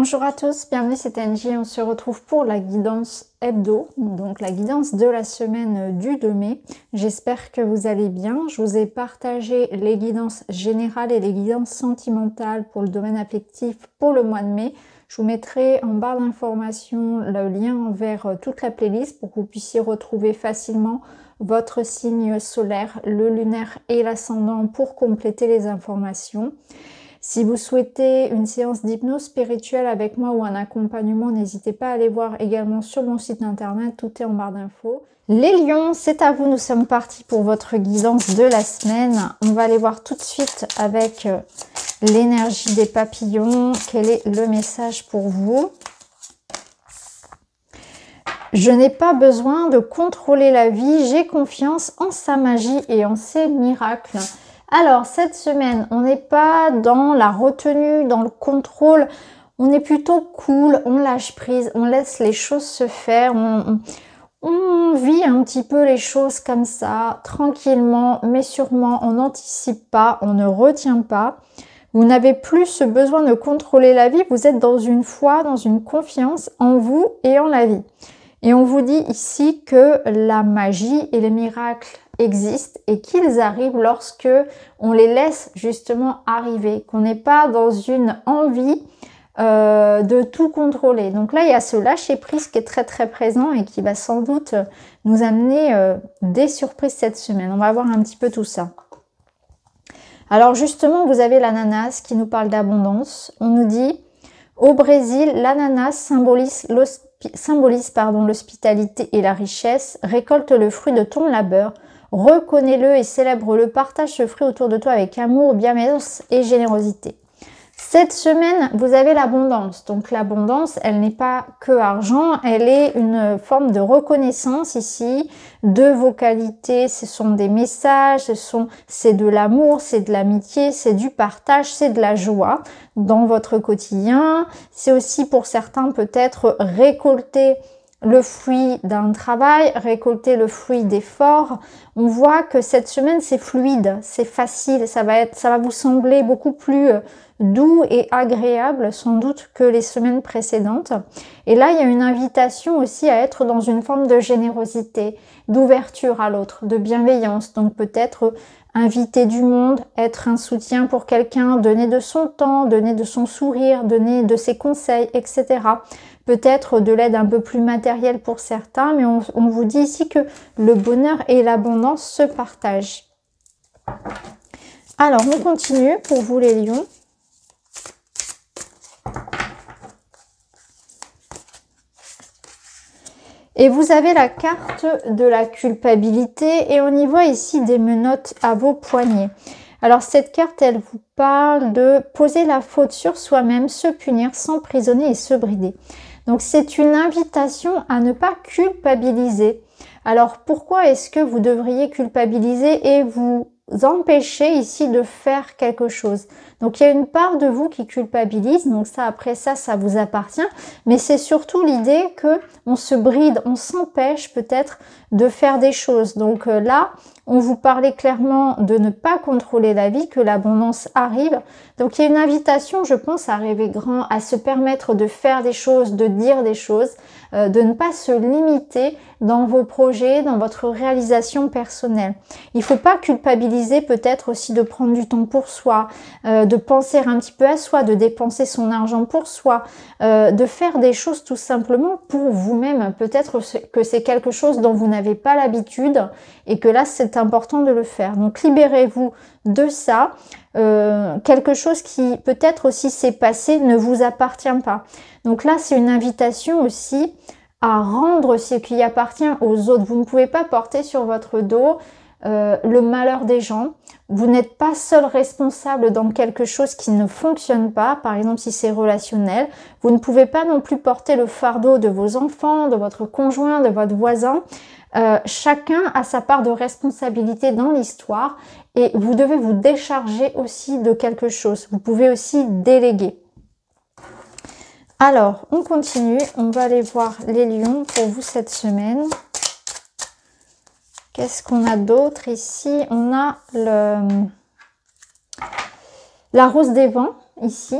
Bonjour à tous, bienvenue, c'est Angie. On se retrouve pour la guidance hebdo, donc la guidance de la semaine du 2 mai. J'espère que vous allez bien. Je vous ai partagé les guidances générales et les guidances sentimentales pour le domaine affectif pour le mois de mai. Je vous mettrai en barre d'informations le lien vers toute la playlist pour que vous puissiez retrouver facilement votre signe solaire, le lunaire et l'ascendant pour compléter les informations. Si vous souhaitez une séance d'hypnose spirituelle avec moi ou un accompagnement, n'hésitez pas à aller voir également sur mon site internet, tout est en barre d'infos. Les lions, c'est à vous, nous sommes partis pour votre guidance de la semaine. On va aller voir tout de suite avec l'énergie des papillons, quel est le message pour vous. Je n'ai pas besoin de contrôler la vie, j'ai confiance en sa magie et en ses miracles. Alors, cette semaine, on n'est pas dans la retenue, dans le contrôle. On est plutôt cool, on lâche prise, on laisse les choses se faire. On vit un petit peu les choses comme ça, tranquillement, mais sûrement. On n'anticipe pas, on ne retient pas. Vous n'avez plus ce besoin de contrôler la vie. Vous êtes dans une foi, dans une confiance en vous et en la vie. Et on vous dit ici que la magie et les miracles existent et qu'ils arrivent lorsque on les laisse justement arriver, qu'on n'est pas dans une envie de tout contrôler. Donc là, il y a ce lâcher prise qui est très très présent et qui va sans doute nous amener des surprises cette semaine. On va voir un petit peu tout ça. Alors justement, vous avez l'ananas qui nous parle d'abondance. On nous dit au Brésil, l'ananas symbolise l'hospitalité et la richesse. Récolte le fruit de ton labeur. Reconnais-le et célèbre-le. Partage ce fruit autour de toi avec amour, bienveillance et générosité. Cette semaine, vous avez l'abondance. Donc l'abondance, elle n'est pas que argent, elle est une forme de reconnaissance ici de vos qualités. Ce sont des messages, c'est de l'amour, c'est de l'amitié, c'est du partage, c'est de la joie dans votre quotidien. C'est aussi pour certains peut-être récolter le fruit d'un travail, récolter le fruit d'efforts. On voit que cette semaine c'est fluide, c'est facile, ça va vous sembler beaucoup plus doux et agréable sans doute que les semaines précédentes. Et là, il y a une invitation aussi à être dans une forme de générosité, d'ouverture à l'autre, de bienveillance. Donc peut-être inviter du monde, être un soutien pour quelqu'un, donner de son temps, donner de son sourire, donner de ses conseils, etc. Peut-être de l'aide un peu plus matérielle pour certains, mais on vous dit ici que le bonheur et l'abondance se partagent. Alors, on continue pour vous les lions. Et vous avez la carte de la culpabilité et on y voit ici des menottes à vos poignets. Alors cette carte, elle vous parle de poser la faute sur soi-même, se punir, s'emprisonner et se brider. Donc c'est une invitation à ne pas culpabiliser. Alors pourquoi est-ce que vous devriez culpabiliser et vous empêcher ici de faire quelque chose? Donc il y a une part de vous qui culpabilise, donc ça après ça vous appartient, mais c'est surtout l'idée que on se bride, on s'empêche peut-être de faire des choses. Donc là, on vous parlait clairement de ne pas contrôler la vie, que l'abondance arrive. Donc il y a une invitation, je pense, à rêver grand, à se permettre de faire des choses, de dire des choses, de ne pas se limiter dans vos projets, dans votre réalisation personnelle. Il ne faut pas culpabiliser peut-être aussi de prendre du temps pour soi, de penser un petit peu à soi, de dépenser son argent pour soi, de faire des choses tout simplement pour vous-même. Peut-être que c'est quelque chose dont vous n'avez pas l'habitude et que là c'est important de le faire. Donc libérez-vous de ça. Quelque chose qui peut-être aussi s'est passé ne vous appartient pas. Donc là c'est une invitation aussi à rendre ce qui appartient aux autres. Vous ne pouvez pas porter sur votre dos le malheur des gens. Vous n'êtes pas seul responsable dans quelque chose qui ne fonctionne pas, par exemple si c'est relationnel. Vous ne pouvez pas non plus porter le fardeau de vos enfants, de votre conjoint, de votre voisin. Chacun a sa part de responsabilité dans l'histoire et vous devez vous décharger aussi de quelque chose. Vous pouvez aussi déléguer. Alors, on continue. On va aller voir les lions pour vous cette semaine. Qu'est-ce qu'on a d'autre ici? On a la rose des vents ici.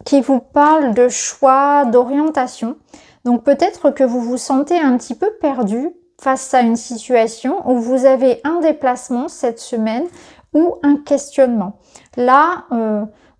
qui vous parle de choix, d'orientation. Donc peut-être que vous vous sentez un petit peu perdu face à une situation où vous avez un déplacement cette semaine ou un questionnement. Là,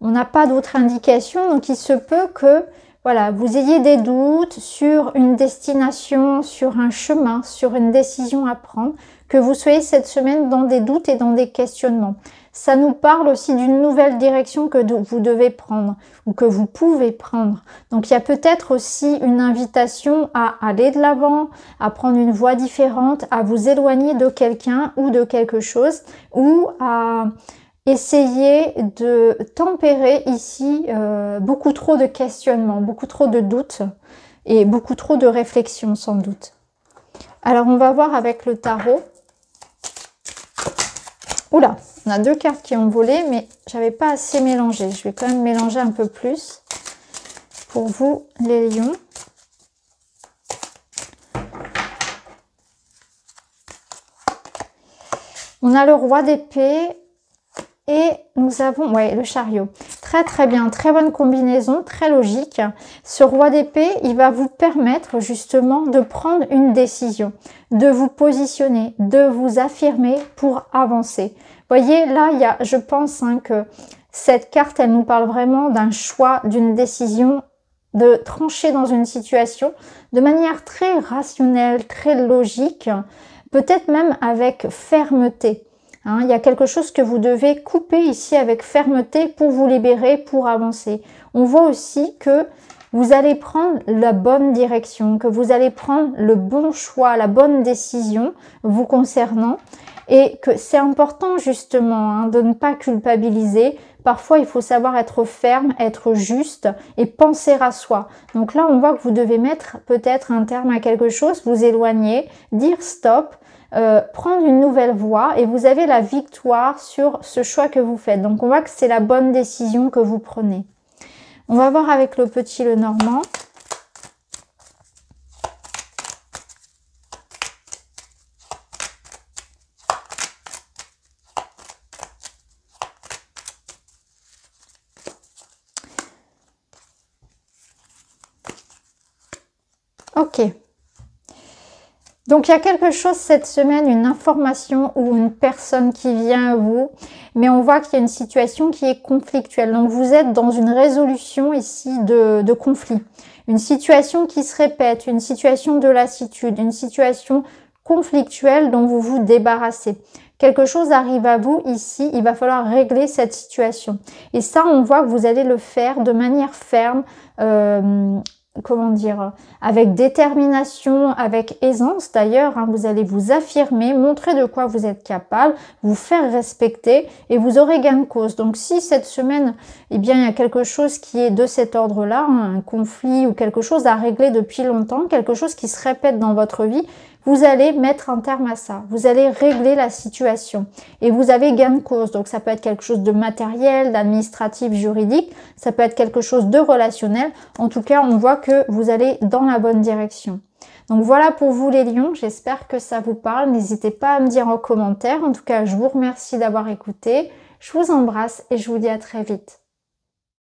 on n'a pas d'autre indication, donc il se peut que voilà, vous ayez des doutes sur une destination, sur un chemin, sur une décision à prendre, que vous soyez cette semaine dans des doutes et dans des questionnements. Ça nous parle aussi d'une nouvelle direction que vous devez prendre ou que vous pouvez prendre. Donc il y a peut-être aussi une invitation à aller de l'avant, à prendre une voie différente, à vous éloigner de quelqu'un ou de quelque chose, ou à essayer de tempérer ici beaucoup trop de questionnements, beaucoup trop de doutes et beaucoup trop de réflexions sans doute. Alors on va voir avec le tarot. Oula, on a deux cartes qui ont volé, mais j'avais pas assez mélangé. Je vais quand même mélanger un peu plus pour vous les lions. On a le roi d'épée. Et nous avons, ouais, le chariot. Très très bien, très bonne combinaison, très logique. Ce roi d'épée, il va vous permettre justement de prendre une décision, de vous positionner, de vous affirmer pour avancer. Voyez, là, il y a, je pense que cette carte, elle nous parle vraiment d'un choix, d'une décision, de trancher dans une situation de manière très rationnelle, très logique, peut-être même avec fermeté. Il y a quelque chose que vous devez couper ici avec fermeté pour vous libérer, pour avancer. On voit aussi que vous allez prendre la bonne direction, que vous allez prendre le bon choix, la bonne décision vous concernant et que c'est important justement de ne pas culpabiliser. Parfois, il faut savoir être ferme, être juste et penser à soi. Donc là, on voit que vous devez mettre peut-être un terme à quelque chose, vous éloigner, dire stop, prendre une nouvelle voie et vous avez la victoire sur ce choix que vous faites. Donc on voit que c'est la bonne décision que vous prenez. On va voir avec le petit Lenormand. Ok. Donc il y a quelque chose cette semaine, une information ou une personne qui vient à vous, mais on voit qu'il y a une situation qui est conflictuelle. Donc vous êtes dans une résolution ici de conflit. Une situation qui se répète, une situation de lassitude, une situation conflictuelle dont vous vous débarrassez. Quelque chose arrive à vous ici, il va falloir régler cette situation. Et ça, on voit que vous allez le faire de manière ferme, comment dire, avec détermination, avec aisance d'ailleurs, vous allez vous affirmer, montrer de quoi vous êtes capable, vous faire respecter et vous aurez gain de cause. Donc si cette semaine, eh bien, il y a quelque chose qui est de cet ordre-là, un conflit ou quelque chose à régler depuis longtemps, quelque chose qui se répète dans votre vie, vous allez mettre un terme à ça, vous allez régler la situation et vous avez gain de cause. Donc ça peut être quelque chose de matériel, d'administratif, juridique, ça peut être quelque chose de relationnel. En tout cas, on voit que vous allez dans la bonne direction. Donc voilà pour vous les lions, j'espère que ça vous parle. N'hésitez pas à me dire en commentaire. En tout cas, je vous remercie d'avoir écouté. Je vous embrasse et je vous dis à très vite.